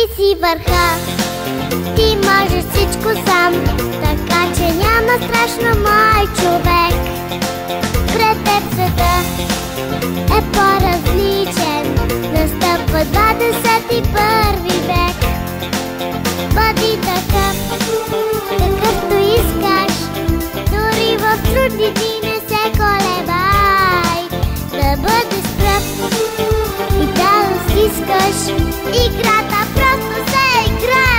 ти си върха. Ти можеш всичко сам, така че няма страшно, мой човек. Пред теб света е по-различен, настъпва 21 век. Бъди такъв, какъвто искаш, дори в трудни дни не се колебай. Да бъдеш пръв и да стискаш, играта просто се играе.